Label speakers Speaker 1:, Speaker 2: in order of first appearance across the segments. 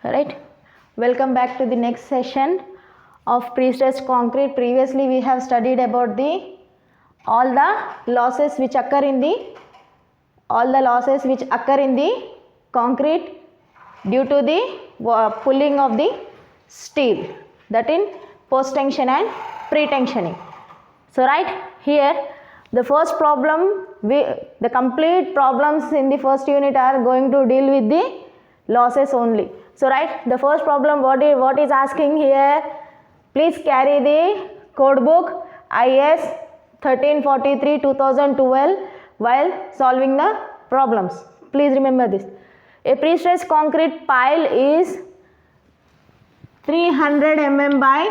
Speaker 1: Right, welcome back to the next session of pre-stressed concrete. Previously we have studied about all the losses which occur in the concrete due to the pulling of the steel, that in post tension and pre-tensioning. So right here the first problem, the complete problems in the first unit are going to deal with the losses only. So right, the first problem what is asking here, please carry the code book IS 1343 2012 while solving the problems. Please remember this. A pre-stressed concrete pile is 300 mm by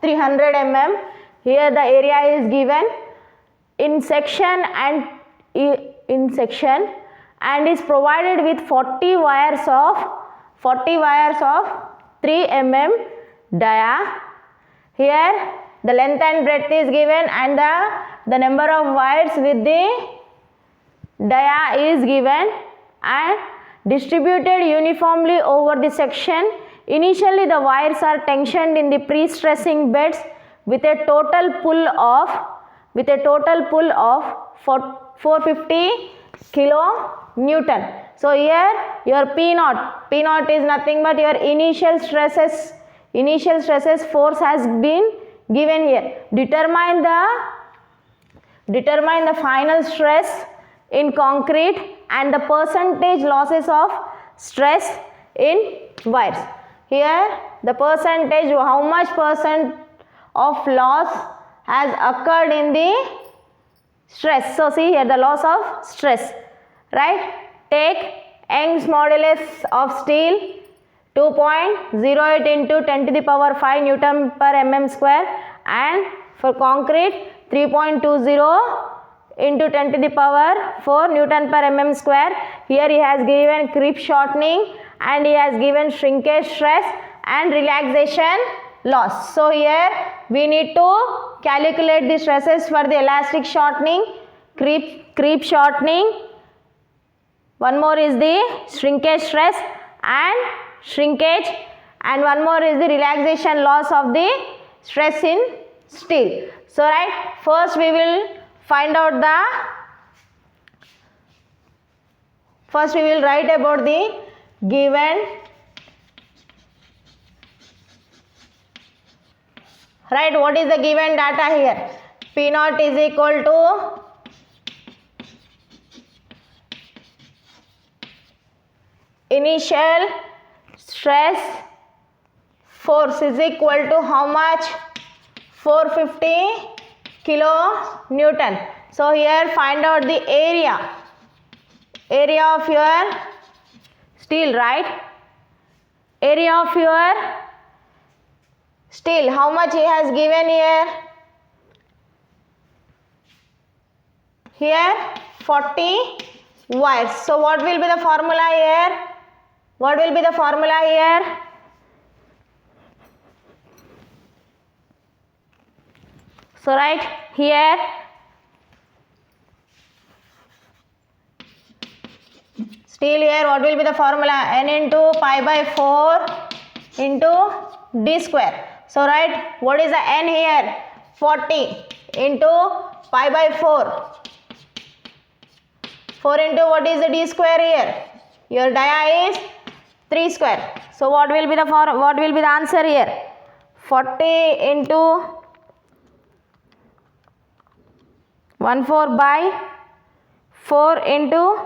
Speaker 1: 300 mm. Here the area is given in section and is provided with 40 wires of 3 mm dia. Here the length and breadth is given and the number of wires with the dia is given and distributed uniformly over the section. Initially the wires are tensioned in the pre-stressing beds with a total pull of 450 kN. So here your P naught is nothing but your initial stresses force has been given here. Determine the final stress in concrete and the percentage losses of stress in wires. Here the percentage, how much percent of loss has occurred in the stress. So see here the loss of stress, right? Take Young's modulus of steel 2.08 into 10 to the power 5 Newton per mm square, and for concrete 3.20 into 10 to the power 4 Newton per mm square. Here he has given creep shortening and he has given shrinkage stress and relaxation loss. So here we need to calculate the stresses for the elastic shortening, creep shortening. One more is the shrinkage stress and shrinkage, and one more is the relaxation loss of the stress in steel. So right, first we will write about the given. Right, what is the given data here? P naught is equal to initial stress force is equal to how much? 450 kN. So here find out the area of your steel, right? Area of your steel, how much he has given here? Here 40 wires. So what will be the formula here? So right here steel, here what will be the formula? N into pi by 4 into d square. So right, what is the N here? 40 into pi by 4. 4 into what is the d square here? Your dia is 3 square. So what will be the answer here? 40 into 14 by 4 into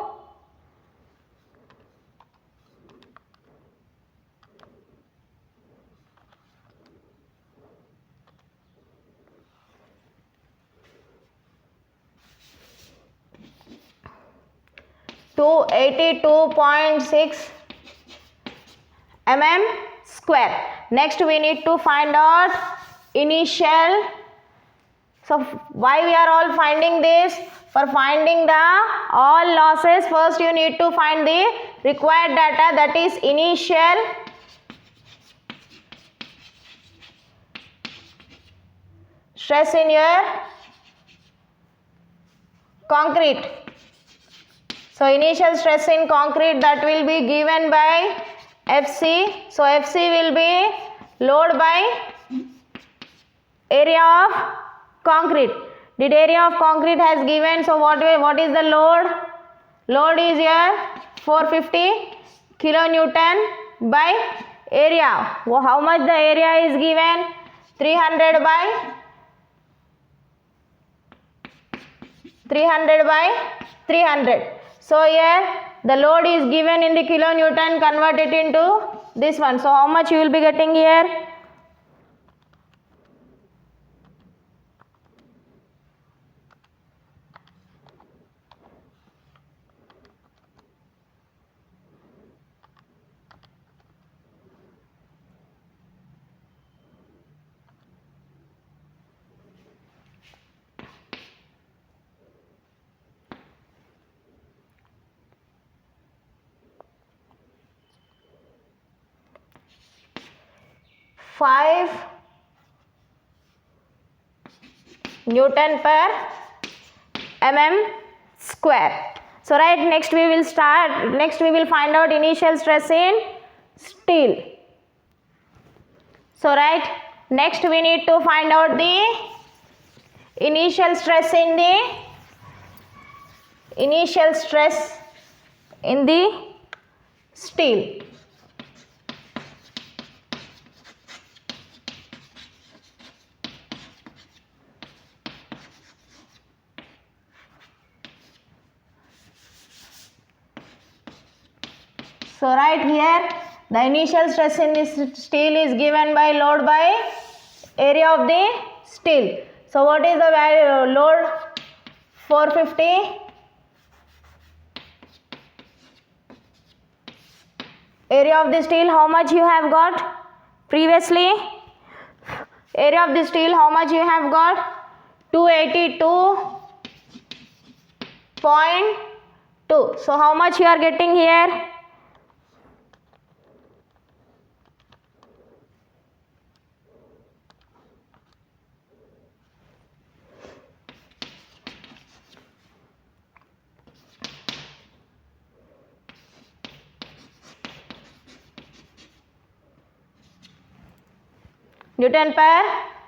Speaker 1: 282.6 mm square. Next we need to find out initial. So why we are all finding this? For finding the all losses, first you need to find the required data, that is initial stress in your concrete. So initial stress in concrete, that will be given by FC. So FC will be load by area of concrete. Did area of concrete has given, so what is the load? Load is here 450 kilonewton by area. How much the area is given? 300 by 300. So here the load is given in the kilonewton, convert it into this one. So how much you will be getting here? Five Newton per mm square. So right, next we will find out initial stress in steel. So right, next we need to find out the initial stress in the steel. So right here, the initial stress in this steel is given by load by area of the steel. So what is the value? Load 450. Area of the steel, how much you have got previously? Area of the steel, how much you have got? 282.2. So how much you are getting here? Newton per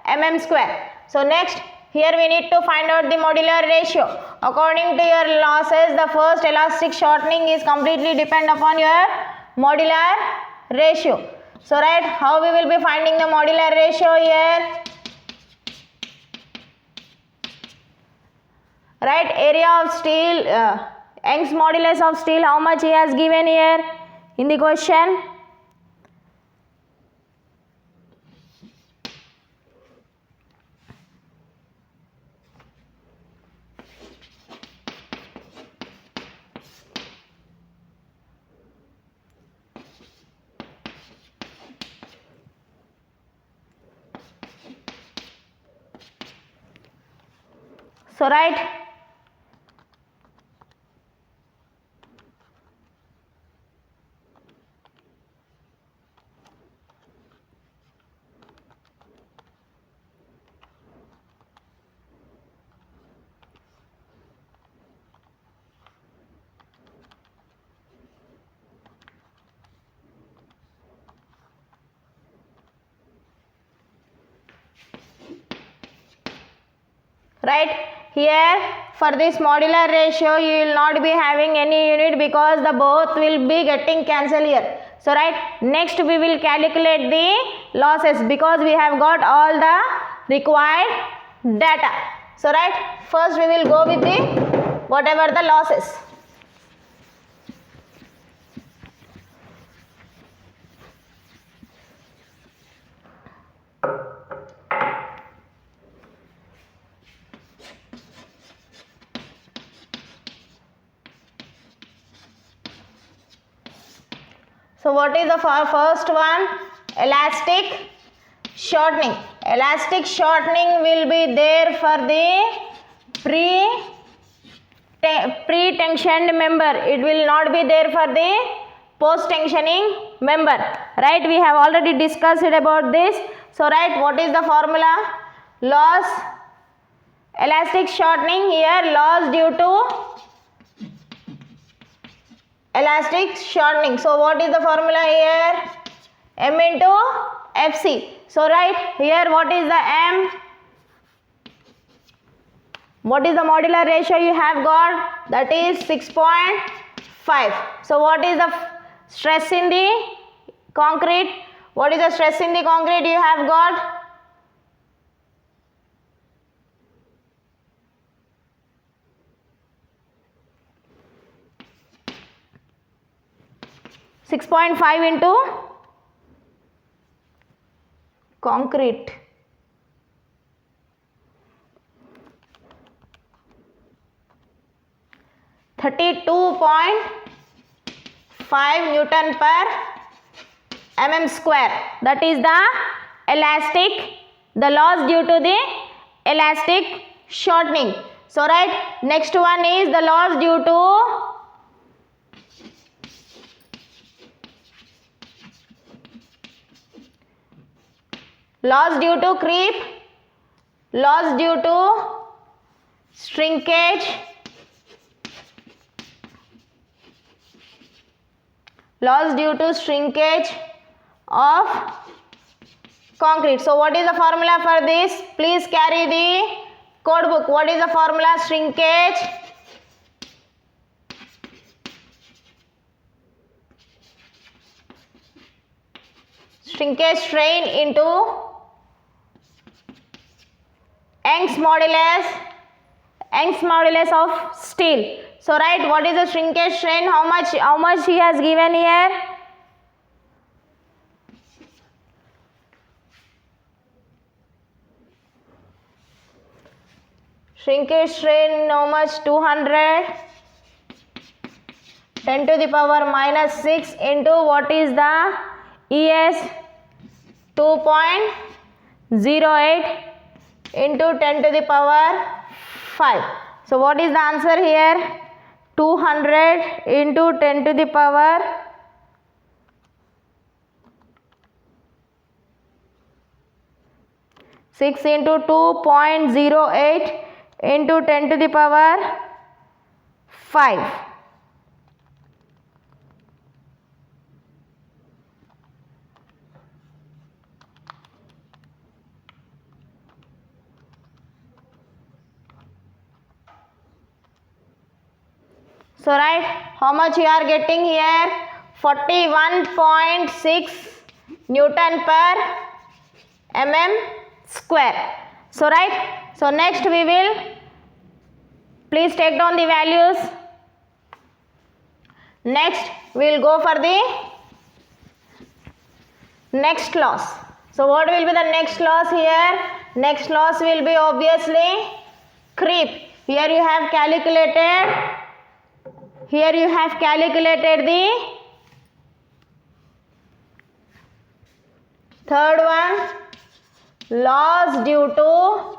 Speaker 1: mm square. So next, here we need to find out the modular ratio. According to your losses, the first elastic shortening is completely depend upon your modular ratio. So right, how we will be finding the modular ratio here? Right, area of steel, Young's modulus of steel, how much he has given here in the question? So right, here for this modular ratio you will not be having any unit because the both will be getting cancelled here. So right, next we will calculate the losses because we have got all the required data. So right, first we will go with the whatever the losses. So what is the first one? Elastic shortening. Elastic shortening will be there for the pre-tensioned member. It will not be there for the post-tensioning member. Right, we have already discussed about this. So right, what is the formula? Loss, elastic shortening, here loss due to elastic shortening. So what is the formula here? M into Fc. So write here what is the M, what is the modular ratio you have got, that is 6.5. So what is the stress in the concrete, what is the stress in the concrete you have got, 6.5 into concrete, (32.5 Newton per mm square). That is the elastic, the loss due to the elastic shortening. So right, next one is the loss due to creep, loss due to shrinkage, loss due to shrinkage of concrete. So what is the formula for this? Please carry the code book. What is the formula? Shrinkage strain into Young's modulus of steel. So write what is the shrinkage strain, how much he has given here. Shrinkage strain how much? 200 10 to the power minus 6 into what is the ES, 2.08 into 10 to the power 5. So what is the answer here? 200 into 10 to the power 6 into 2.08 into 10 to the power 5. So write how much you are getting here, 41.6 Newton per mm square. So right, so next we will, please take down the values. Next we will go for the next loss. So what will be the next loss here? Next loss will be obviously creep. Here you have calculated the third one, loss due to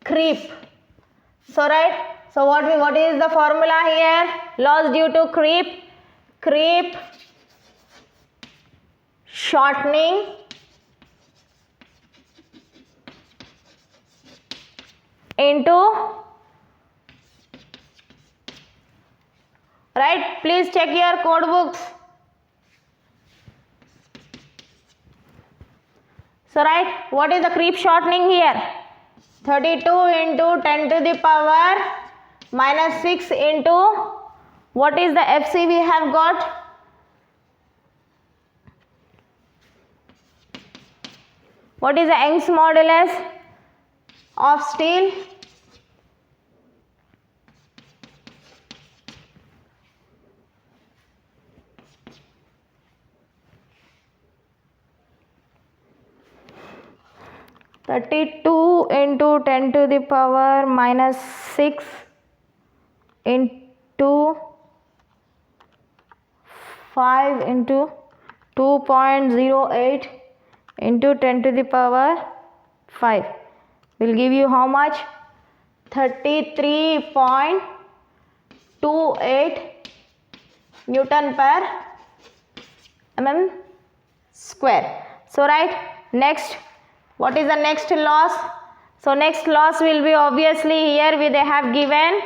Speaker 1: creep. So right, so what is the formula here? Loss due to creep shortening into, right, please check your code books. So right, what is the creep shortening here? 32 into 10 to the power minus 6 into what is the FC we have got? What is the Young's modulus of steel? (32 into 10 to the power minus 6 into 5 into 2.08 into 10 to the power 5 will give you how much? 33.28 Newton per mm square. So right, next, what is the next loss? So next loss will be obviously here they have given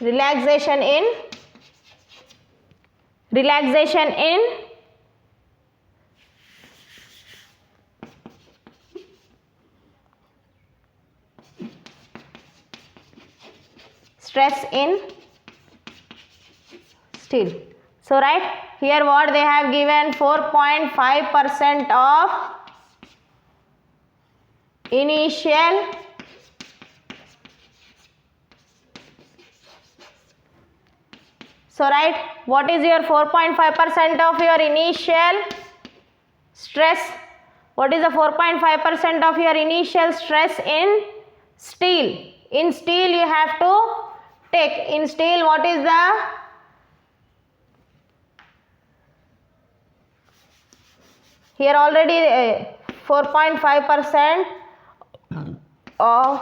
Speaker 1: relaxation in stress in steel. So right here what they have given, 4.5% of initial so right, what is your 4.5% of your initial stress? What is the 4.5% of your initial stress in steel? In steel you have to take, in steel what is the here already 4.5% of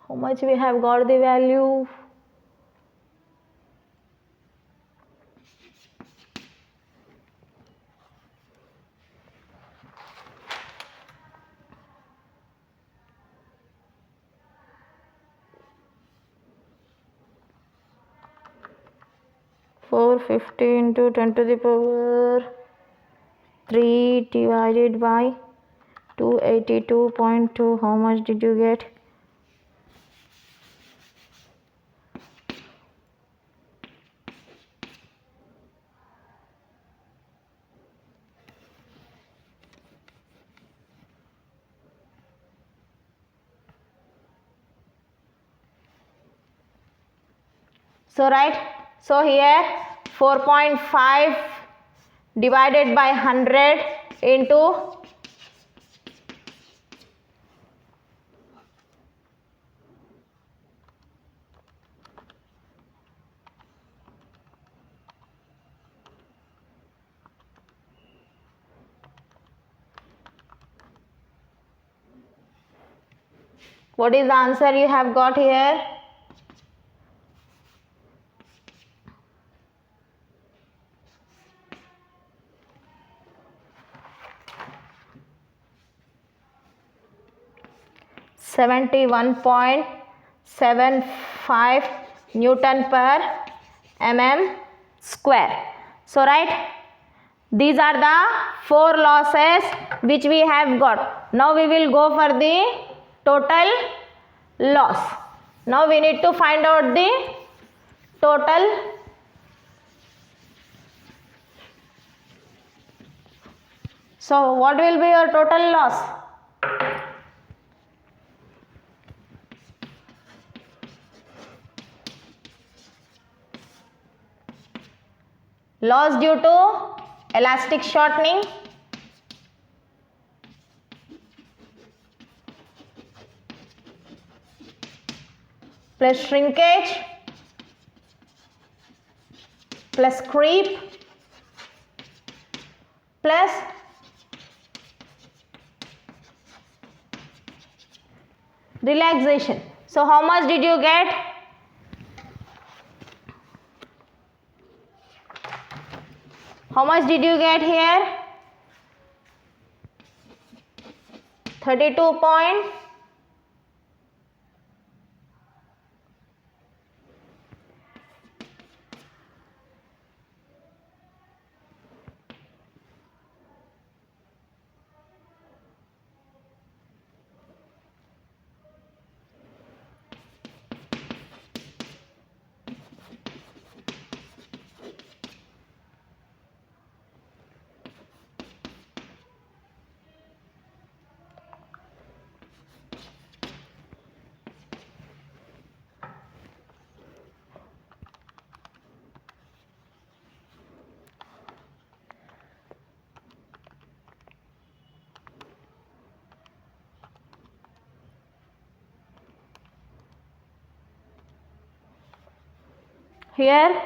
Speaker 1: how much we have got the value? (450 into 10 to the power 3 divided by 282.2). How much did you get? So right, so here 4.5 divided by 100 into what is the answer you have got here? (71.75 Newton per mm square). So right, these are the 4 losses which we have got. Now we will go for the total loss. Now we need to find out the total so what will be your total loss? Loss due to elastic shortening, plus shrinkage, plus creep, plus relaxation. So how much did you get? How much did you get here? 32 point. Here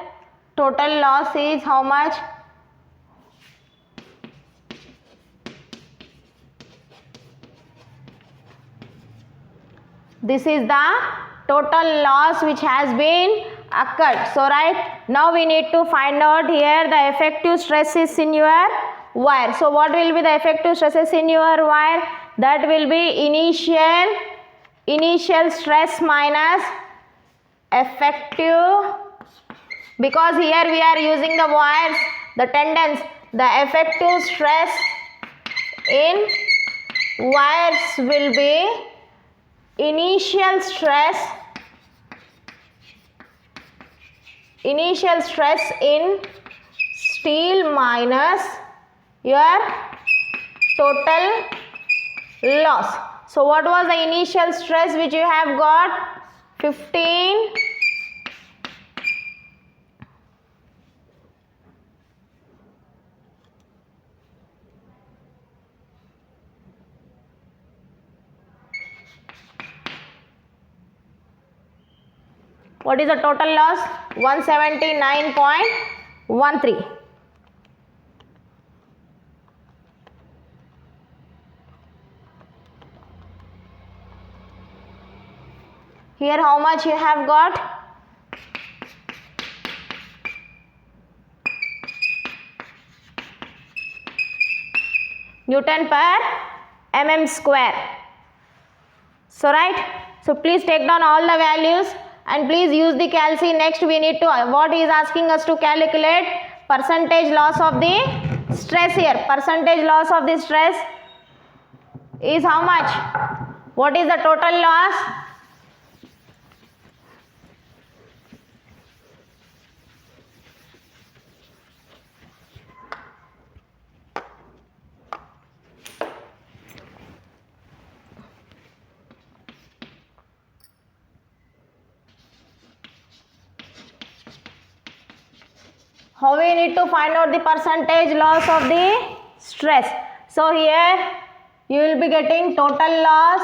Speaker 1: total loss is how much? This is the total loss which has been occurred. So right, Now we need to find out here the effective stresses in your wire. So what will be the effective stresses in your wire? That will be initial stress minus effective, because here we are using the wires, the tendons. The effective stress in wires will be initial stress in steel minus your total loss. So what was the initial stress which you have got? 15 What is the total loss? 179.13. Here how much you have got? Newton per mm square. So right, so please take down all the values and please use the calci. Next we need to, what he is asking us to calculate? Percentage loss of the stress here. Percentage loss of the stress is how much? What is the total loss? How we need to find out the percentage loss of the stress? So here you will be getting total loss.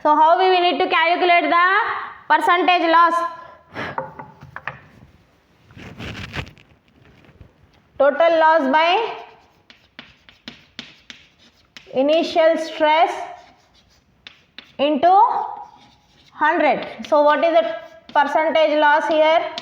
Speaker 1: So how we need to calculate the percentage loss? Total loss by initial stress into 100. So what is the percentage loss here?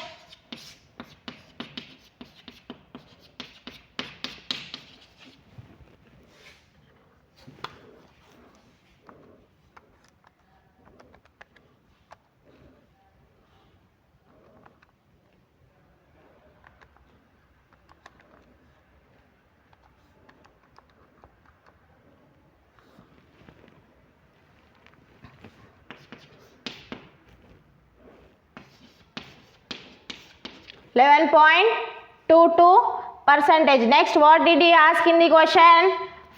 Speaker 1: %. Next, what did he ask in the question?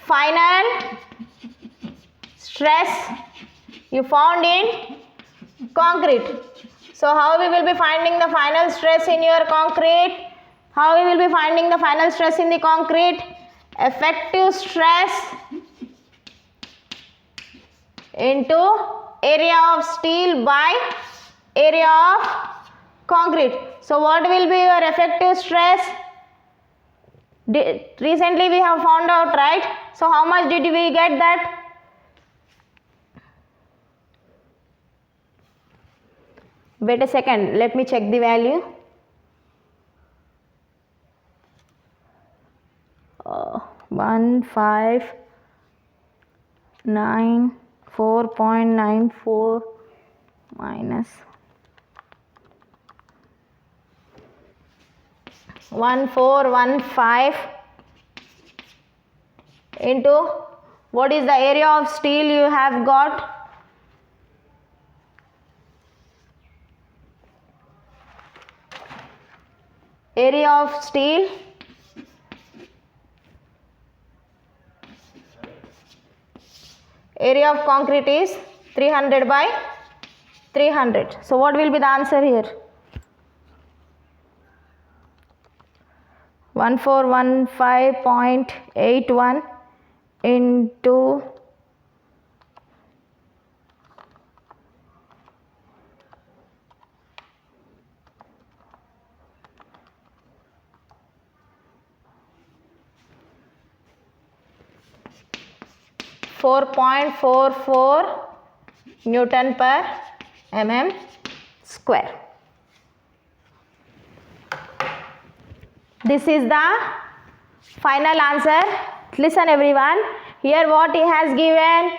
Speaker 1: Final stress you found in concrete. So how we will be finding the final stress in your concrete? How we will be finding the final stress in the concrete? Effective stress into area of steel by area of concrete. So what will be your effective stress? Recently we have found out, right? So how much did we get that? Wait a second, let me check the value. 1,594.94 minus 1,415 into what is the area of steel you have got? Area of steel area of concrete is 300 by 300. So what will be the answer here? 1415.81 into 4.44 Newton per mm square. this is the final answer. Listen everyone, here what he has given,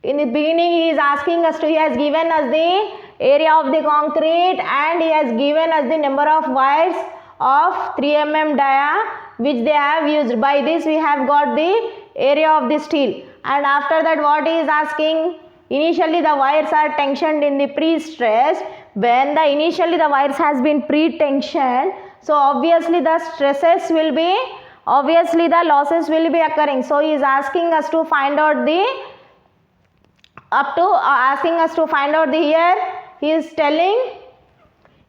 Speaker 1: in the beginning he is asking us to, he has given us the area of the concrete and he has given us the number of wires of 3 mm dia which they have used. By this we have got the area of the steel, and after that what he is asking, initially the wires are tensioned in the pre-stress. When the initially the wires has been pre-tensioned, so obviously the stresses will be, obviously the losses will be occurring. So he is asking us to find out the asking us to find out the, here he is telling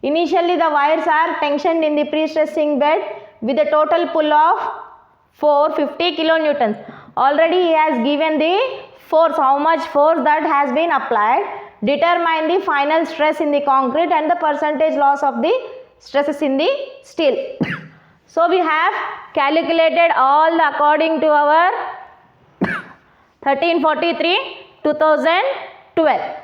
Speaker 1: initially the wires are tensioned in the pre-stressing bed with a total pull of 450 kilonewtons. Already he has given the force, how much force that has been applied. Determine the final stress in the concrete and the percentage loss of the stresses in the steel. So we have calculated all according to our 1343/2012.